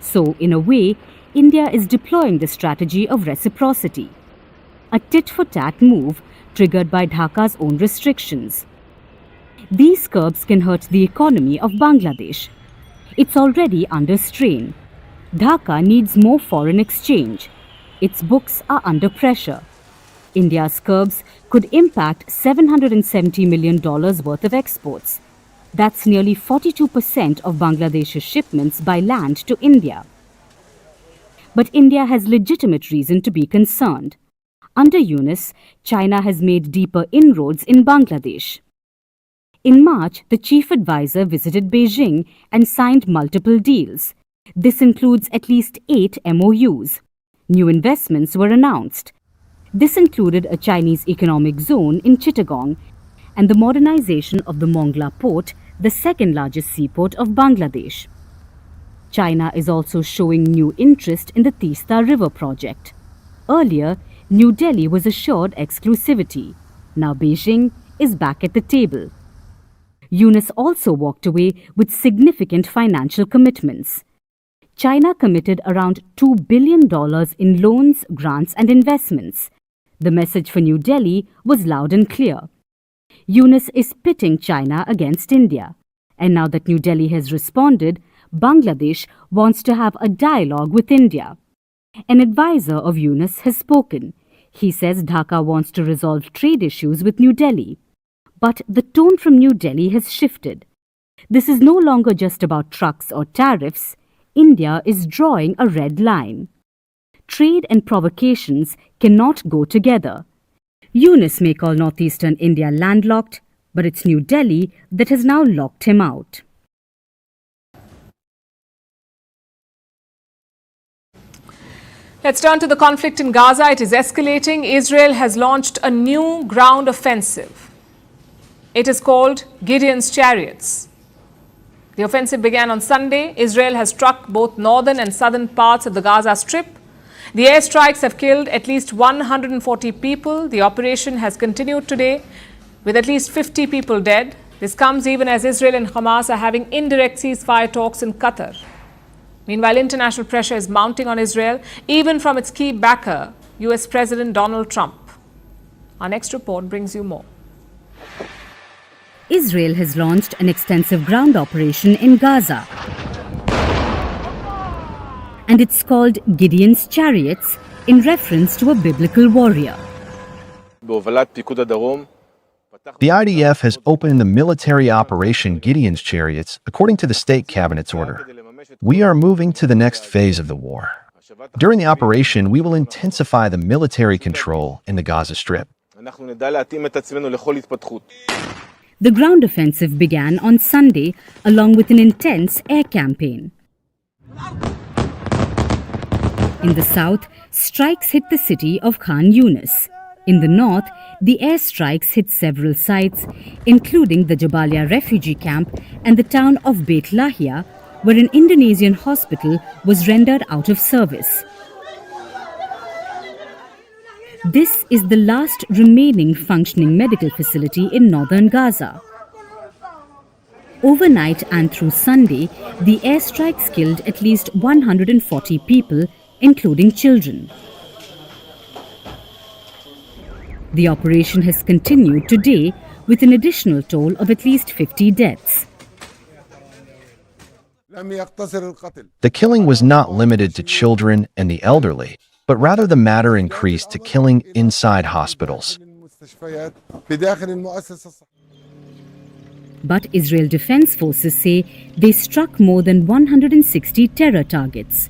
So, in a way, India is deploying the strategy of reciprocity, a tit-for-tat move triggered by Dhaka's own restrictions. These curbs can hurt the economy of Bangladesh. It's already under strain. Dhaka needs more foreign exchange. Its books are under pressure. India's curbs could impact $770 million worth of exports. That's nearly 42% of Bangladesh's shipments by land to India. But India has legitimate reason to be concerned. Under Yunus, China has made deeper inroads in Bangladesh. In March, the chief advisor visited Beijing and signed multiple deals. This includes at least 8 MOUs. New investments were announced. This included a Chinese economic zone in Chittagong and the modernization of the Mongla port, the second largest seaport of Bangladesh. China is also showing new interest in the Teesta River project. Earlier, New Delhi was assured exclusivity. Now Beijing is back at the table. Yunus also walked away with significant financial commitments. China committed around $2 billion in loans, grants and investments. The message for New Delhi was loud and clear. Yunus is pitting China against India. And now that New Delhi has responded, Bangladesh wants to have a dialogue with India. An advisor of Yunus has spoken. He says Dhaka wants to resolve trade issues with New Delhi. But the tone from New Delhi has shifted. This is no longer just about trucks or tariffs. India is drawing a red line. Trade and provocations cannot go together. Yunus may call northeastern India landlocked, but it's New Delhi that has now locked him out. Let's turn to the conflict in Gaza. It is escalating. Israel has launched a new ground offensive. It is called Gideon's Chariots. The offensive began on Sunday. Israel has struck both northern and southern parts of the Gaza Strip. The airstrikes have killed at least 140 people. The operation has continued today with at least 50 people dead. This comes even as Israel and Hamas are having indirect ceasefire talks in Qatar. Meanwhile, international pressure is mounting on Israel, even from its key backer, US President Donald Trump. Our next report brings you more. Israel has launched an extensive ground operation in Gaza. And it's called Gideon's Chariots in reference to a biblical warrior. The IDF has opened the military operation Gideon's Chariots according to the state cabinet's order. We are moving to the next phase of the war. During the operation, we will intensify the military control in the Gaza Strip. The ground offensive began on Sunday along with an intense air campaign. In the south, strikes hit the city of Khan Yunis. In the north, the airstrikes hit several sites, including the Jabalia refugee camp and the town of Beit Lahia, where an Indonesian hospital was rendered out of service. This is the last remaining functioning medical facility in northern Gaza. Overnight and through Sunday, the airstrikes killed at least 140 people, including children. The operation has continued today with an additional toll of at least 50 deaths. The killing was not limited to children and the elderly, but rather the matter increased to killing inside hospitals. But Israel Defense Forces say they struck more than 160 terror targets.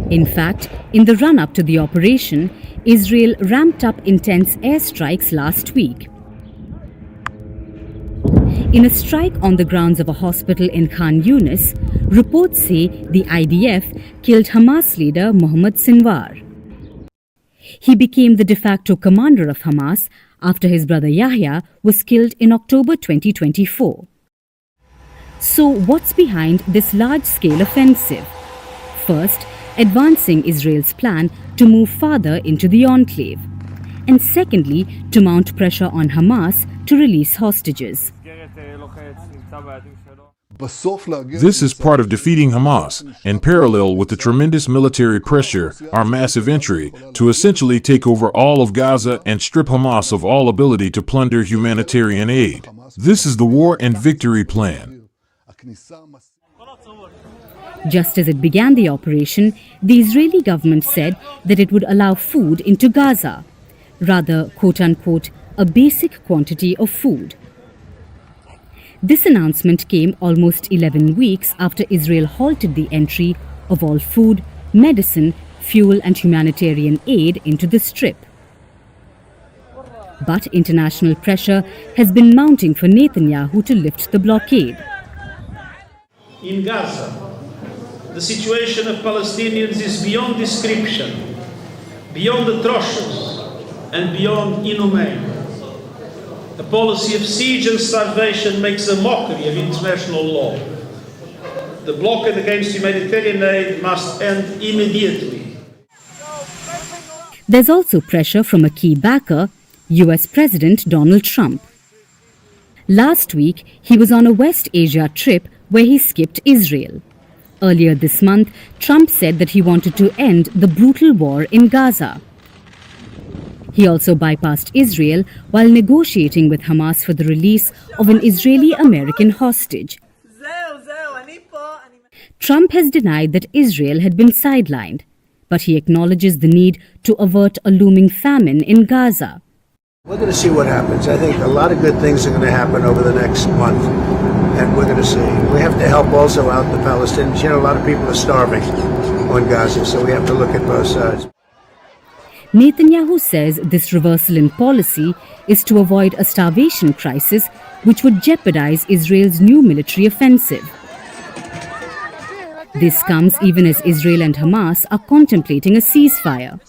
In fact, in the run-up to the operation, Israel ramped up intense airstrikes last week. In a strike on the grounds of a hospital in Khan Yunis, reports say the IDF killed Hamas leader Mohammed Sinwar. He became the de facto commander of Hamas after his brother Yahya was killed in October 2024. So what's behind this large-scale offensive? First, advancing Israel's plan to move farther into the enclave. And secondly, to mount pressure on Hamas to release hostages. This is part of defeating Hamas, and parallel with the tremendous military pressure, our massive entry, to essentially take over all of Gaza and strip Hamas of all ability to plunder humanitarian aid. This is the war and victory plan. Just as it began the operation, the Israeli government said that it would allow food into Gaza, rather, quote-unquote, a basic quantity of food. This announcement came almost 11 weeks after Israel halted the entry of all food, medicine, fuel and humanitarian aid into the Strip. But international pressure has been mounting for Netanyahu to lift the blockade. In Gaza, the situation of Palestinians is beyond description, beyond atrocious and beyond inhumane. A policy of siege and starvation makes a mockery of international law. The blockade against humanitarian aid must end immediately. There's also pressure from a key backer, US President Donald Trump. Last week, he was on a West Asia trip where he skipped Israel. Earlier this month, Trump said that he wanted to end the brutal war in Gaza. He also bypassed Israel while negotiating with Hamas for the release of an Israeli-American hostage. Trump has denied that Israel had been sidelined, but he acknowledges the need to avert a looming famine in Gaza. We're going to see what happens. I think a lot of good things are going to happen over the next month, and we're going to see. We have to help also out the Palestinians. You know, a lot of people are starving on Gaza, so we have to look at both sides. Netanyahu says this reversal in policy is to avoid a starvation crisis which would jeopardize Israel's new military offensive. This comes even as Israel and Hamas are contemplating a ceasefire.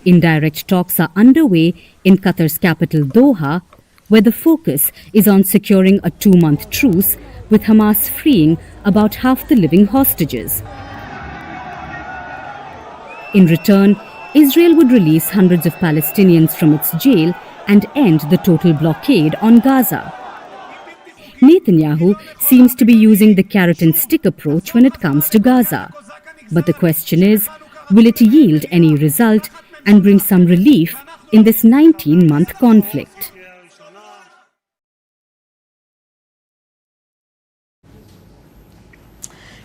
Indirect talks are underway in Qatar's capital Doha, where the focus is on securing a 2-month truce with Hamas freeing about half the living hostages. In return, Israel would release hundreds of Palestinians from its jail and end the total blockade on Gaza. Netanyahu seems to be using the carrot and stick approach when it comes to Gaza. But the question is, will it yield any result and bring some relief in this 19-month conflict?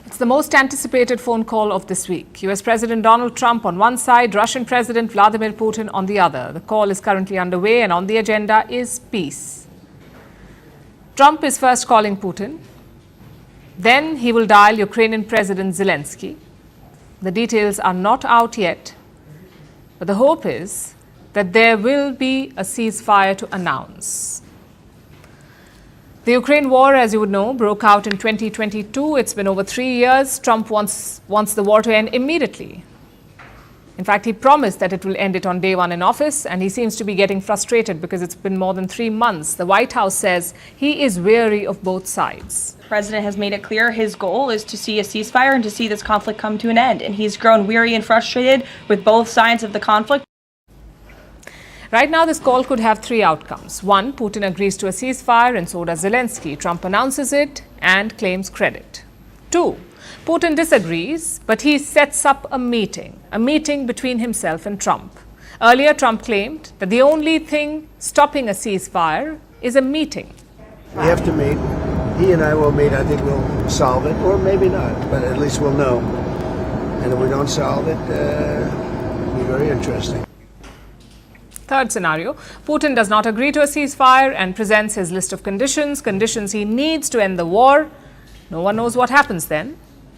It's the most anticipated phone call of this week. US President Donald Trump on one side, Russian President Vladimir Putin on the other. The call is currently underway and on the agenda is peace. Trump is first calling Putin. Then he will dial Ukrainian President Zelensky. The details are not out yet, but the hope is that there will be a ceasefire to announce. The Ukraine war, as you would know, broke out in 2022. It's been over 3 years. Trump wants the war to end immediately. In fact, he promised that it will end it on day one in office, and he seems to be getting frustrated because it's been more than 3 months. The White House says he is weary of both sides. The president has made it clear his goal is to see a ceasefire and to see this conflict come to an end. And he's grown weary and frustrated with both sides of the conflict. Right now, this call could have 3 outcomes. 1, Putin agrees to a ceasefire and so does Zelensky. Trump announces it and claims credit. 2, Putin disagrees, but he sets up a meeting between himself and Trump. Earlier, Trump claimed that the only thing stopping a ceasefire is a meeting. We have to meet. He and I will meet. I think we'll solve it, or maybe not, but at least we'll know. And if we don't solve it, it'll be very interesting. Third scenario, Putin does not agree to a ceasefire and presents his list of conditions he needs to end the war. No one knows what happens then,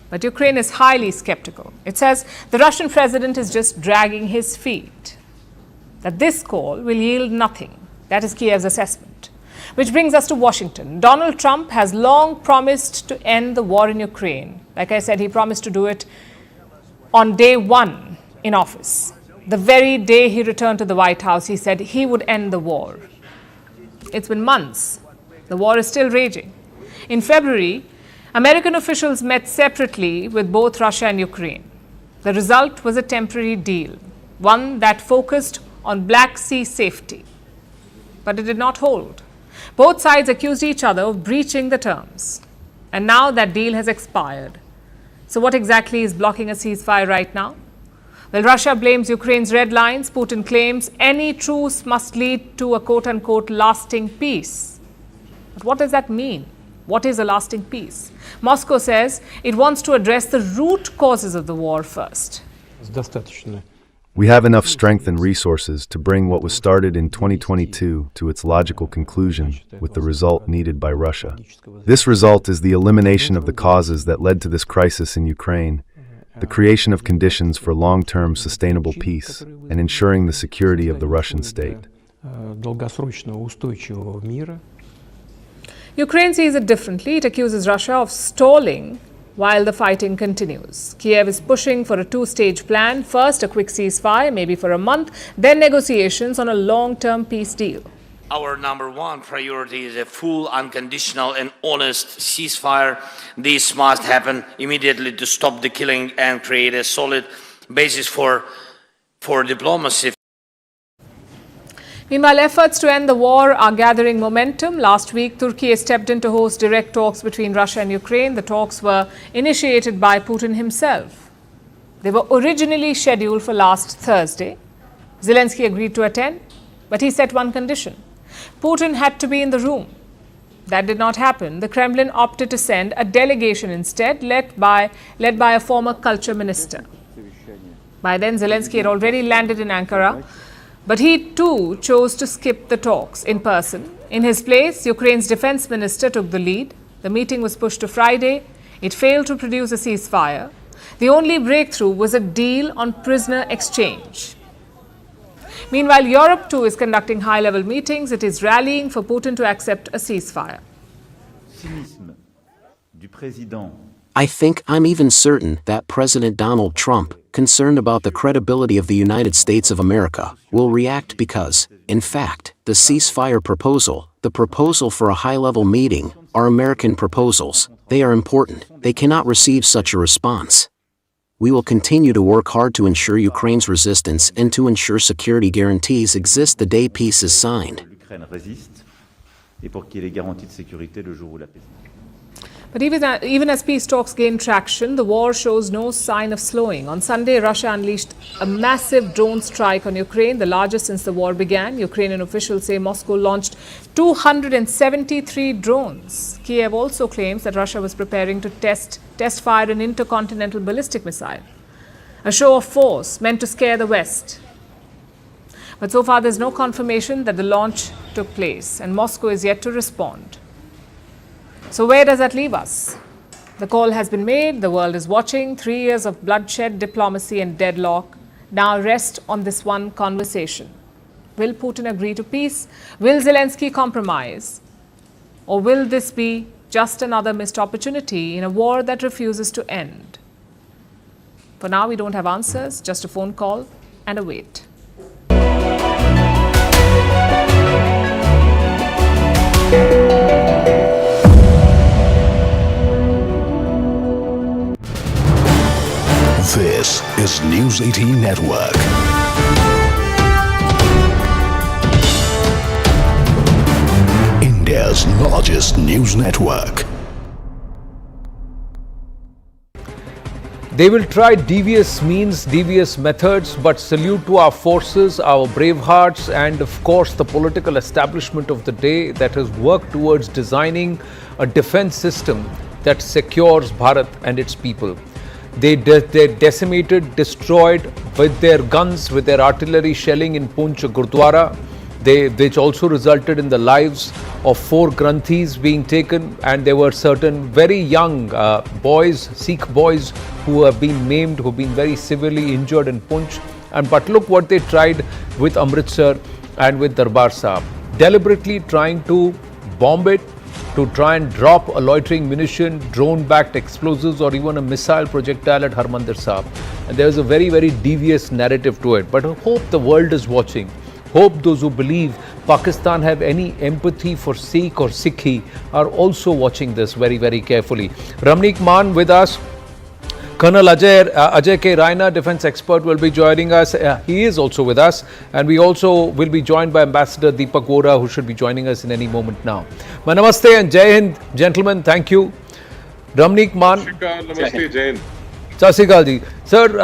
but Ukraine is highly skeptical. It says the Russian president is just dragging his feet, that this call will yield nothing. That is Kiev's assessment. Which brings us to Washington. Donald Trump has long promised to end the war in Ukraine. Like I said, he promised to do it on day 1 in office. The very day he returned to the White House, he said he would end the war. It's been months. The war is still raging. In February, American officials met separately with both Russia and Ukraine. The result was a temporary deal, one that focused on Black Sea safety. But it did not hold. Both sides accused each other of breaching the terms. And now that deal has expired. So what exactly is blocking a ceasefire right now? Well, Russia blames Ukraine's red lines. Putin claims any truce must lead to a quote-unquote lasting peace. But what does that mean? What is a lasting peace? Moscow says it wants to address the root causes of the war first. We have enough strength and resources to bring what was started in 2022 to its logical conclusion with the result needed by Russia. This result is the elimination of the causes that led to this crisis in Ukraine, the creation of conditions for long-term sustainable peace, and ensuring the security of the Russian state. Ukraine sees it differently. It accuses Russia of stalling while the fighting continues. Kiev is pushing for a two-stage plan. First, a quick ceasefire, maybe for a month, then negotiations on a long-term peace deal. Our number one priority is a full, unconditional and honest ceasefire. This must happen immediately to stop the killing and create a solid basis for diplomacy. Meanwhile, efforts to end the war are gathering momentum. Last week, Turkey stepped in to host direct talks between Russia and Ukraine. The talks were initiated by Putin himself. They were originally scheduled for last Thursday. Zelensky agreed to attend, but he set one condition. Putin had to be in the room. That did not happen. The Kremlin opted to send a delegation instead, led by a former culture minister. By then, Zelensky had already landed in Ankara, but he too chose to skip the talks in person. In his place, Ukraine's defense minister took the lead. The meeting was pushed to Friday. It failed to produce a ceasefire. The only breakthrough was a deal on prisoner exchange. Meanwhile, Europe too is conducting high-level meetings. It is rallying for Putin to accept a ceasefire. I think I'm even certain that President Donald Trump, concerned about the credibility of the United States of America, will react because, in fact, the ceasefire proposal, the proposal for a high-level meeting, are American proposals. They are important. They cannot receive such a response. We will continue to work hard to ensure Ukraine's resistance and to ensure security guarantees exist the day peace is signed. But even as peace talks gain traction, the war shows no sign of slowing. On Sunday, Russia unleashed a massive drone strike on Ukraine, the largest since the war began. Ukrainian officials say Moscow launched 273 drones. Kiev also claims that Russia was preparing to test fire an intercontinental ballistic missile, a show of force meant to scare the West. But so far, there's no confirmation that the launch took place, and Moscow is yet to respond. So where does that leave us? The call has been made, the world is watching. 3 years of bloodshed, diplomacy and deadlock now rest on this one conversation. Will Putin agree to peace? Will Zelensky compromise? Or will this be just another missed opportunity in a war that refuses to end? For now, we don't have answers, just a phone call and a wait. This is News 18 Network. India's largest news network. They will try devious means, devious methods, but salute to our forces, our brave hearts, and of course the political establishment of the day that has worked towards designing a defense system that secures Bharat and its people. They decimated, destroyed with their guns, with their artillery shelling in Poonch Gurdwara, which also resulted in the lives of 4 Granthis being taken, and there were certain very young boys, Sikh boys, who have been maimed, who have been very severely injured in Poonch. But look what they tried with Amritsar and with Darbar Sahib, deliberately trying to bomb it, to try and drop a loitering munition, drone-backed explosives, or even a missile projectile at Harmandir Sahib. And there's a very, very devious narrative to it. But I hope the world is watching. Hope those who believe Pakistan have any empathy for Sikh or Sikhi are also watching this very, very carefully. Ramneek Maan with us. Colonel Ajay K. Raina, defense expert, will be joining us. He is also with us. And we also will be joined by Ambassador Deepak Vora, who should be joining us in any moment now. Namaste and Jai Hind, gentlemen. Thank you. Ramneek Man. Namaste, Jai Hind. Sat Sri Akal ji. Sir,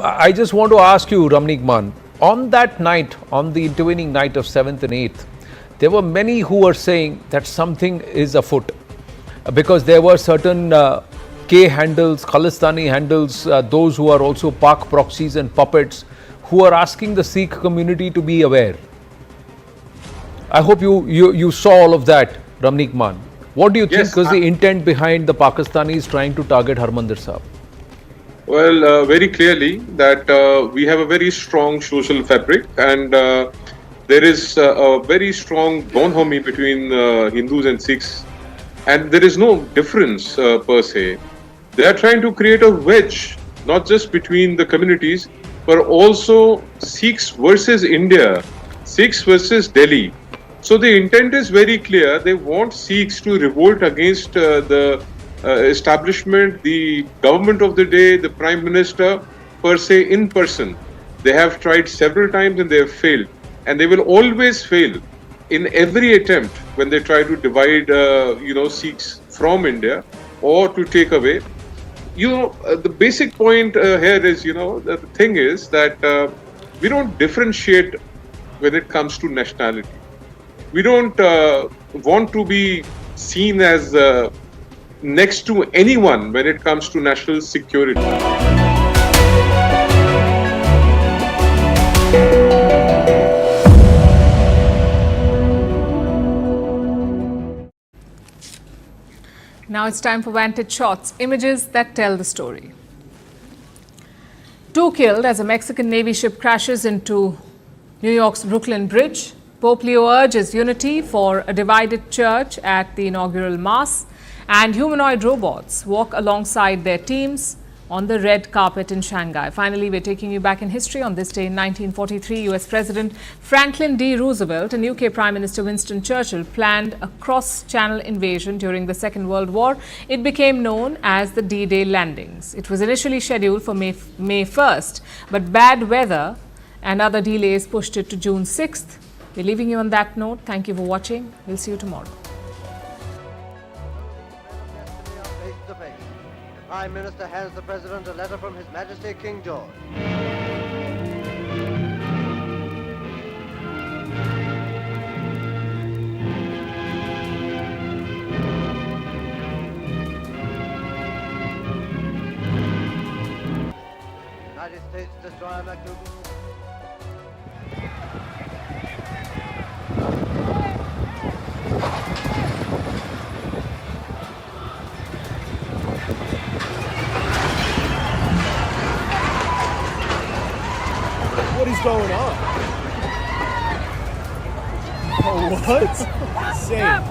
I just want to ask you, Ramneek Man, on that night, on the intervening night of 7th and 8th, there were many who were saying that something is afoot because there were certain K handles, Khalistani handles, those who are also Pak proxies and puppets, who are asking the Sikh community to be aware. I hope you saw all of that, Ramneek Man. What do you think was the intent behind the Pakistanis trying to target Harmandir Sahib? Well, very clearly that we have a very strong social fabric, and there is a very strong bonhomie between Hindus and Sikhs, and there is no difference per se. They are trying to create a wedge, not just between the communities, but also Sikhs versus India, Sikhs versus Delhi. So the intent is very clear. They want Sikhs to revolt against the establishment, the government of the day, the Prime Minister, per se, in person. They have tried several times and they have failed. And they will always fail in every attempt when they try to divide, Sikhs from India or to take away. The basic point here is, the thing is that we don't differentiate when it comes to nationality. We don't want to be seen as next to anyone when it comes to national security. Now it's time for Vantage Shots, images that tell the story. 2 killed as a Mexican Navy ship crashes into New York's Brooklyn Bridge. Pope Leo urges unity for a divided church at the inaugural Mass. And humanoid robots walk alongside their teams on the red carpet in Shanghai. Finally, we're taking you back in history. On this day in 1943, US President Franklin D. Roosevelt and UK Prime Minister Winston Churchill planned a cross-channel invasion during the Second World War. It became known as the D-Day landings. It was initially scheduled for May 1st, but bad weather and other delays pushed it to June 6th. We're leaving you on that note. Thank you for watching. We'll see you tomorrow. The Prime Minister hands the President a letter from His Majesty King George. United States Destroyer McDougal. What is going on? Oh, what? Insane.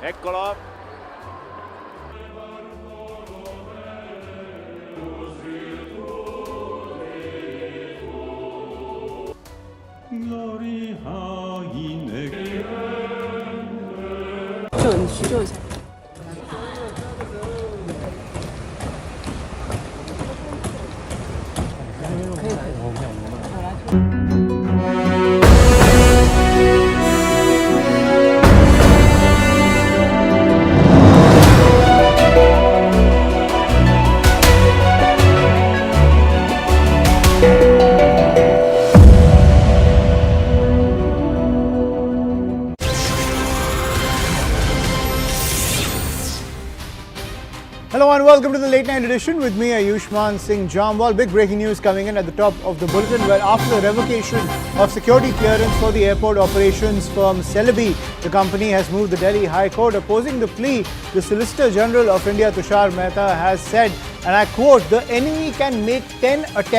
Eccolo. Hello and welcome to the late night edition with me, Ayushman Singh Jamwal. Big breaking news coming in at the top of the bulletin, where after the revocation of security clearance for the airport operations firm Celebi, the company has moved the Delhi High Court. Opposing the plea, the Solicitor General of India, Tushar Mehta, has said, and I quote, "The enemy can make 10 attempts